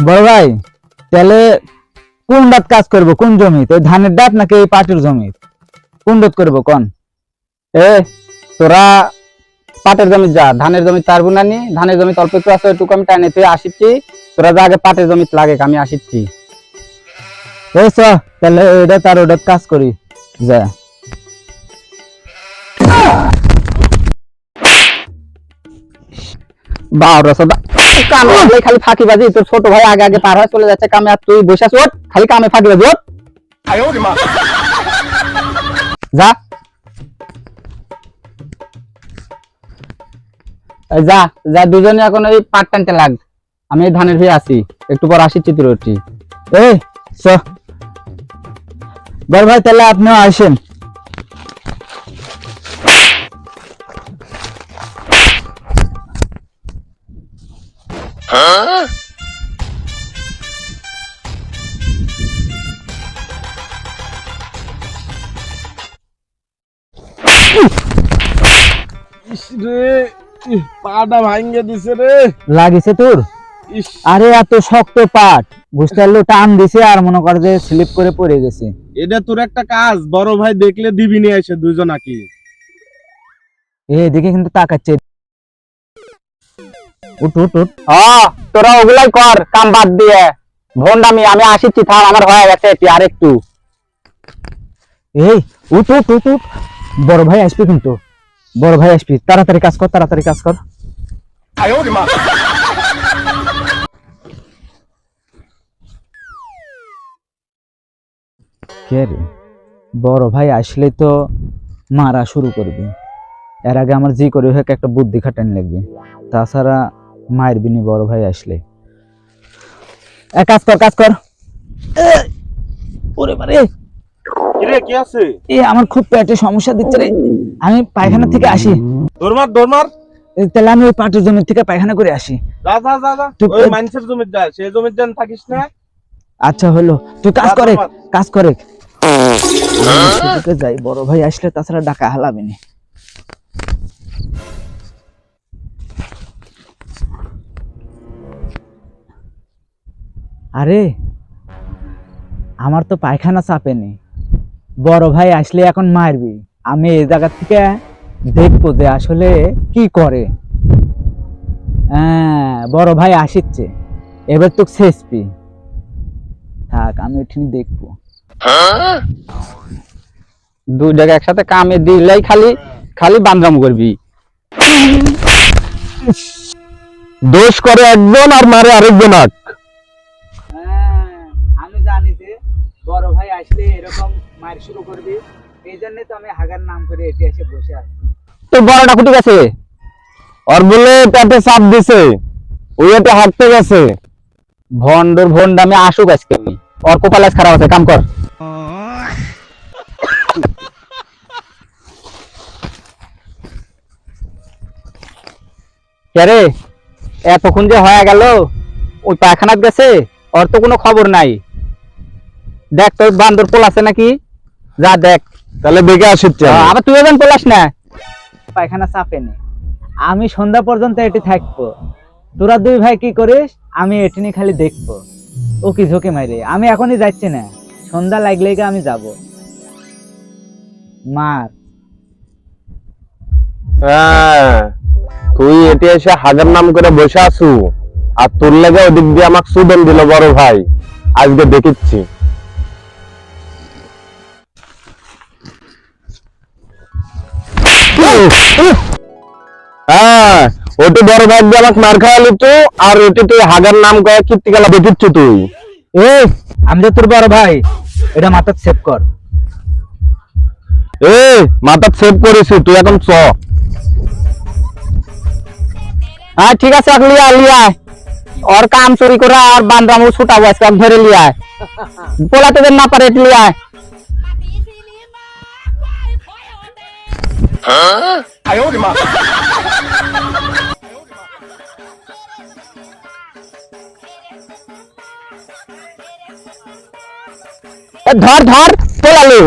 বড় ভাই তাহলে কোন ডাত কাজ করব, কোন জমিতে, ধানের ডাত নাকি এই পাটের জমি? কোন ডাত করব কোন? এ তোরা পাটের জমি যা, ধানের জমি পারবো না নি, ধানের জমি অল্প একটু আছে ওইটুকু আমি টানে তুই আসিচ্ছি, তোরা যা আগে পাটের জমি লাগে আমি আসিচ্ছি। এই চ তাহলে এটা তার ওটা কাজ করি যা। খালি ফাঁকিবাজি, তোর ছোট ভাই আগে আগে পার হয়ে চলে যাচ্ছে কামে, আর তুই বসে আছিস, ওঠ খালি কামে ফাঁকিবাজি, ওঠ যা যা যা, দুজনে এখন ওই পাট টানতে লাগ, আমি এই ধানের ভিড়ে আছি, একটু পর আসিচ্ছি তোর ওটি। এই চ বড় ভাই তাহলে আপনিও আসেন। পাটা ভাঙ্গে দিছে রে। লাগিছে তোর? আরে এত শক্ত পাট, বুঝতে পারলো, টান দিছে আর মনে কর যে স্লিপ করে পড়ে গেছে। এটা তোর একটা কাজ, বড় ভাই দেখলে দিবি নিয়ে আসে দুইজন নাকি। এদিকে কিন্তু তাকাচ্ছে। উঠ উঠ উঠ। তোরা ওগুলাই কর, কাম বাদ দিয়ে ভন্ডামি, আমি আসিচ্ছি, থাম আমার হয়ে গেছে এটি আর একটু। এই উঠ উঠ উঠ উঠ, বড় ভাই আসবি কিন্তু, বড় ভাই আসবি, তাড়াতাড়ি কাজ কর, তাড়াতাড়ি কাজ কর। কে রে? বড় ভাই আসলে তো মারা শুরু করবে, এর আগে আমার জি করে হোক একটা বুদ্ধি খাটানি লাগবে, তাছাড়া মায়ের বিনি বড় ভাই আসলে। কাজ কর কাজ কর। ওরে বারে, কিরে কি আছে? আমার খুব পেটে সমস্যা দিচ্ছে রে, আমি পায়খানা থেকে আসি। দরমার দরমার। তাহলে আমি ওই পাটের জমি থেকে পায়খানা করে আসি। যা যা যা যা, ওই মানুষের জমিতে যা, সেই জমিতে যান থাকিস না। আচ্ছা হলো, তুই কাজ করে কাজ করে যাই, বড় ভাই আসলে তাছাড়া ডাকা হালাবে না। আরে আমার তো পায়খানা চাপেনি, বড় ভাই আসলে এখন মারবি, আমি এই জায়গা থেকে দেখবো যে আসলে কি করে। হ্যাঁ বড় ভাই আসিচ্ছে, এবার তো শেষপি থাক, আমি ঠিক দেখবো। দুই জায়গায় একসাথে কামে দিলেই খালি খালি বান্দরাম করবি। দোষ করে একজন আর মারে আরেকজন। আমি জানি যে বড় ভাই আসলে এরকম মার শুরু করবি, এই জন্য তো আমি হাগার নাম করে এটি এসে বসে আছি। তোর বড়টা কুটি গেছে, আর বলে পেটে চাপ দিছে, ওই এটা হাঁটতে গেছে। ভন্ডর ভন্ডামি আসুক আজকে, ওর কপাল আজ খারাপ আছে, কাম কর। কে এতক্ষণ যে হয়ে গেল, ওই পায়খানাত গেছে, ওর তো কোনো খবর নাই। দেখ তোর বান্দর পোল আছে নাকি, যা দেখ। তাহলে দেখে আসিচ্ছে। আবার তুই এজন পোলাস না। পায়খানা চাপে নে, আমি সন্ধ্যা পর্যন্ত এটি থাকবো, তোরা দুই ভাই কি করিস, আমি এটি নিয়ে খালি দেখবো। ও কি ঝোঁকে মারে, আমি এখনই যাচ্ছি না, সন্ধ্যা লাগলেই আমি যাব। মার হ্যাঁ, তুই এটি এসে হাজার নাম করে বসে আছু, আর তোর লেগে ওদিক দিয়ে আমাকে সুদন দিল বড় ভাই, আজকে দেখিচ্ছি। হ্যাঁ, ওটি বড় ভাই দিয়ে আমাকে মার খাওয়ালি তো, আর ওটি তুই হাজার নাম করে কীর্তিকালা দেখিচ্ছি তুই। আমি তো তোর বড় ভাই, এটা মাথা সেভ কর। মাথা সেভ করেছি, তুই এখন চ। হ্যাঁ ঠিক আছে, লিয়া লিয়া, ওর কাম চুরি করে আর বান্দরামু ছুটাবো আজকে, ধরে লিয়া, পোলাতে না পারে এটি লিয়া। ধর ধর, পোলালো।